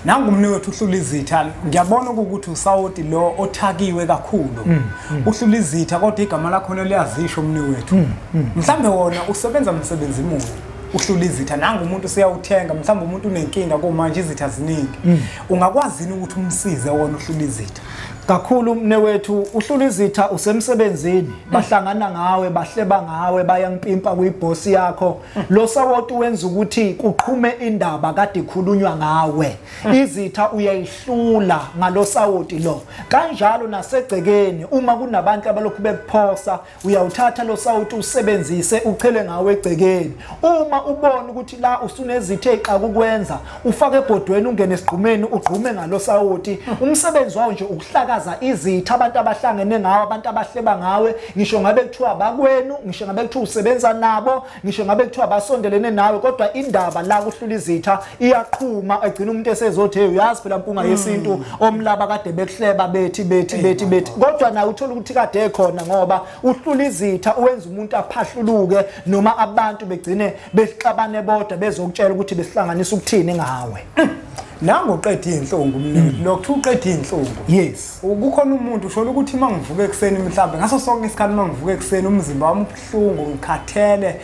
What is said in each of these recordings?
nangu mnewethu uHlulizitha ngiyabona ukuthi usawoti lo othakiwe kakhulu uHlulizitha kodwa igama lakho liyazisho mnewethu mhlambe wona usebenza umsebenzi muni uHlulizitha nangu umuntu usiyawuthenga mhlambe umuntu unenkinga komanje izitha ziningi ungakwazini ukuthi umsize wona uHlulizitha kakhulu mnewethu uHlulizitha usemsebenzini bahlangana ngawe bahleba ngawe bayampimpa kuyibosi yakho lo sawoti wenza ukuthi kuqhume indaba kade ikhulunywa ngawe izitha uyayihlula ngalo sawoti lo kanjalo nasegcekeni uma kunabantu abalokhu bekuphosa uyawuthatha lo sawoti usebenzise uchele ngawe egcekeni uma ubona ukuthi la usunezithe eqaka ukwenza ufake ebhodweni ungene esigqumeni ugqume ngalo sawoti umsebenzi wawo nje ukuhlaka izitha abantu abahlangene ngawe abantu abahleba ngawe ngisho ngabe kuthiwa bakwenu ngisho ngabe kuthiwa usebenza nabo ngisho ngabe kuthiwa basondelene nawe kodwa indaba la kuHlulizitha iyaqhuma egcina umuntu esezothi uyazi phela mpunga yesintu omlaba kade bekuhleba bethi kodwa nawe uthola ukuthi kade ekhona ngoba uHlulizitha uwenza umuntu aphahluluke noma abantu begcine besixabane bodwa bezokutshela ukuthi besihlanganisa ukuthini ngawe nangu uqeda inhlungu mnewethu lokho uqeda inhlungu yes ukukhona umuntu usho ukuthi mangivuka ekseni mhlambe ngaso sonke isikhathi mangivuka ekseni umzimba wami ubuhlungu ngikhathele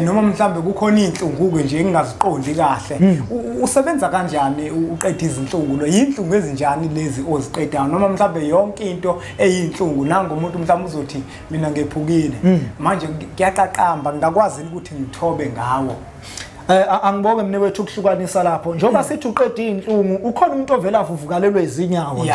noma mhlambe kukhona inhlungu nje engingaziqondi kahle usebenza kanjani uqeda izinhlungu lo yinhlungu ezinjani lezi oziqedayo noma mhlambe yonke into eyinhlungu nangu umuntu mhlambe uzothi mina ngephukile manje ngiyaqaqamba ngakwazi ukuthi ngithobe ngawo angibonge mnewethu ukuhlukanisa lapho njoba sithi uqeda inhlungu ukhona umuntu ovela avuvukalelwe izinyawo nje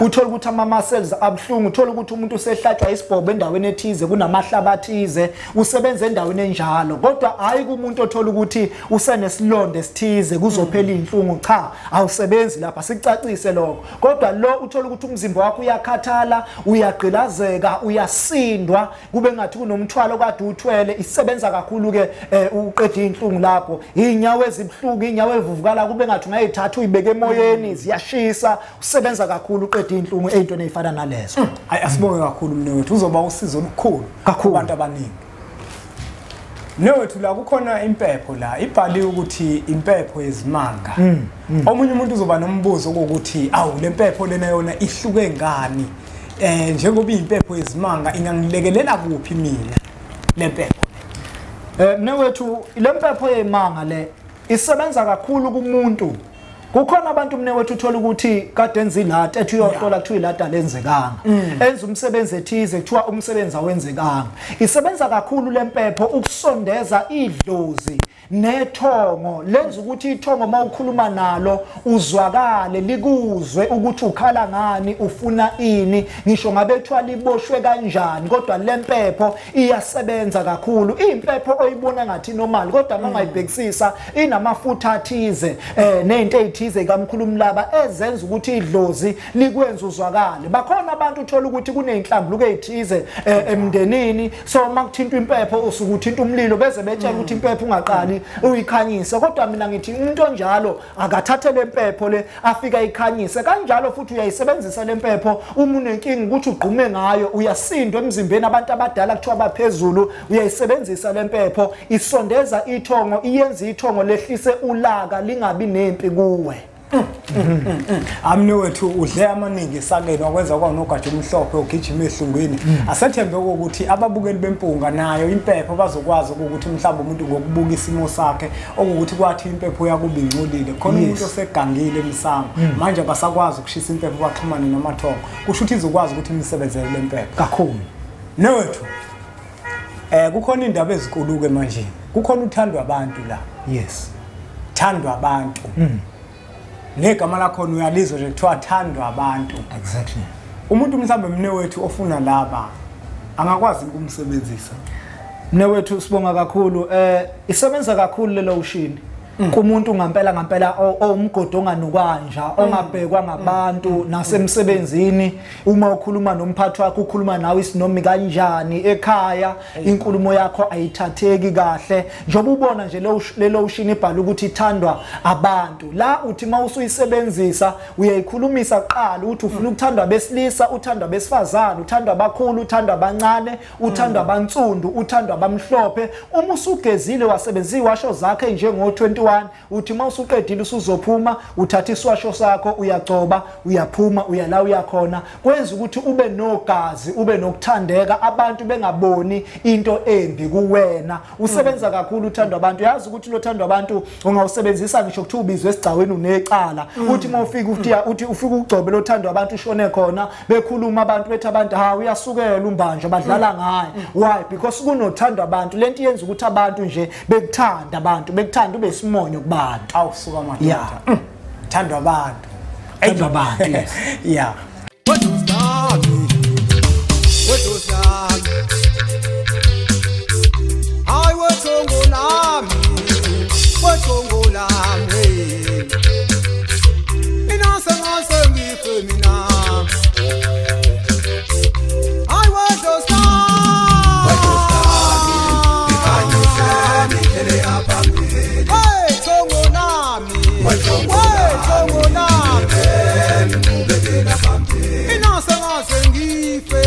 uthola ukuthi ama muscles abhlungu uthola ukuthi umuntu usehlatshwa isibhobo endaweni ethize kunamahlabathize usebenza endaweni enjalo kodwa hayi kumuntu othola ukuthi usenesilonde esithize kuzophela inhlungu cha awusebenzi lapha sikucacise lokho kodwa lo uthola ukuthi umzimba wakho uyakhathala uyagqilazeka uyasindwa kube ngathi kunomthwalo kade uthwele isebenza kakhulu ke uqeda inhlungu lapho inyawo ezibhlungu inyawo evuvukala kube ngathi ungayithatha uyibeke emoyeni ziyashisa usebenza kakhulu uqeda inhlungu ezintweni ezifana nalezo hayi asibonge kakhulu mnewethu uzoba usizo olukhulu kubantu abaningi mnewethu la kukhona impepho la ibhaliwe ukuthi Impepho Yezimanga omunye umuntu uzoba nombuzo ukuthi awu le mpepho lena yona ihluke ngani njengoba Impepho Yezimanga ingangilekelela kuphi mina le mpepho mnewethu le mpepho yezimanga le isebenza kakhulu kumuntu kukhona abantu mnewethu uthola ukuthi kade enza ilata ethi uyohlola kuthiwa ilata lenzekanga enza umsebenzi ethize kuthiwa umsebenzi awenzekanga isebenza kakhulu le mpepho ukusondeza idlozi nethongo lenza ukuthi ithongo mawukhuluma nalo uzwakale likuzwe ukuthi ukhala ngani ufuna ini ngisho ngabe kuthiwa liboshwe kanjani kodwa le mpepho iyasebenza kakhulu impepho oyibona ngathi normal kodwa mangayibhekisisa inamafutha athize nezinto ezithize kamkhulumlaba ezenza ukuthi idlozi likwenza uzwakale bakhona abantu uthola ukuthi kuneyinhlambuluko ezithize emndenini so makuthinta impepho usuku uthinta umlilo beze betshela ukuthi impepho ungaqali uyikhanyise kodwa mina ngithi umuntu onjalo akathathe le mpepho le afika ikhanyise kanjalo futhi uyayisebenzisa le mpepho uma unenkingi ukuthi ugqume ngayo uyasindwa emzimbeni abantu abadala kuthiwa baphezulu uyayisebenzisa le mpepho isondeza ithongo iyenza ithongo lehlise ulaka lingabi nempi kuwe amnewethu udle amaningi sakeni wakwenza kwanogatsha omhlophe ogijima ehlungwini asethembe ukuthi ababukeli bempunga nayo impepho bazokwazi ukuthi mhlawumbe umuntu ngokubuka isimo sakhe okuthi kwathi impepho yakuba ingcolile khona umuntu osegangile emsamo manje basakwazi ukushisa impepho baxhumane namathongo kusho ukuthi izokwazi ukuthi imsebenzele le mpepho kakhulu newethu kukhona indaba ezikuluke manje kukhona uthandwa abantu la yes thandwa abantu negama lakho uyalizwa nje kuthiwa thandwa abantu exactly umuntu mhlambe mnewethu ofuna laba angakwazi ukumsebenzisa mnewethu sibonga kakhulu isebenza kakhulu lelo ushini kumuntu ngampela omgodo onganukanja ongabhekwa ngabantu nasemsebenzini uma ukhuluma nomphathi wakho ukhuluma nawe isinomi kanjani ekhaya inkulumo yakho ayithatheki kahle njengoba ubona nje lelo ushini ibhala ukuthi ithandwa abantu la uthi mawusuyisebenzisa uyayikhulumisa kuqala uthi ufuna ukuthandwa besilisa uthandwa besifazana uthandwa abakhulu uthandwa abancane uthandwa abantsundu uthandwa abamhlophe uma usugezile wasebenzisa iwasho zakhe njengo 20 21 uthi mawusuqedile usuzophuma uthatha iswasho sakho uyagcoba uyaphuma uyala uyakhona kwenza ukuthi ube nogazi ube nokuthandeka abantu bengaboni into embi kuwena usebenza kakhulu uthandwa abantu yazi ukuthi lo thandwa abantu ungawusebenzisa ngisho kuthi ubizwe esigcaweni unecala uthi mawufika uthi ufika ugcobe lo thandwa abantu ushone khona bekhuluma abantu bethi abantu ha uyasukela umbanje badlala ngaye why because kunothandwa abantu lento yenza ukuthi abantu nje bekuthanda abantu bekuthanda ube simonyo kubantu awusuka madoda thandwa abantu thandwa abantu yes yeah I was Inasa ngasengife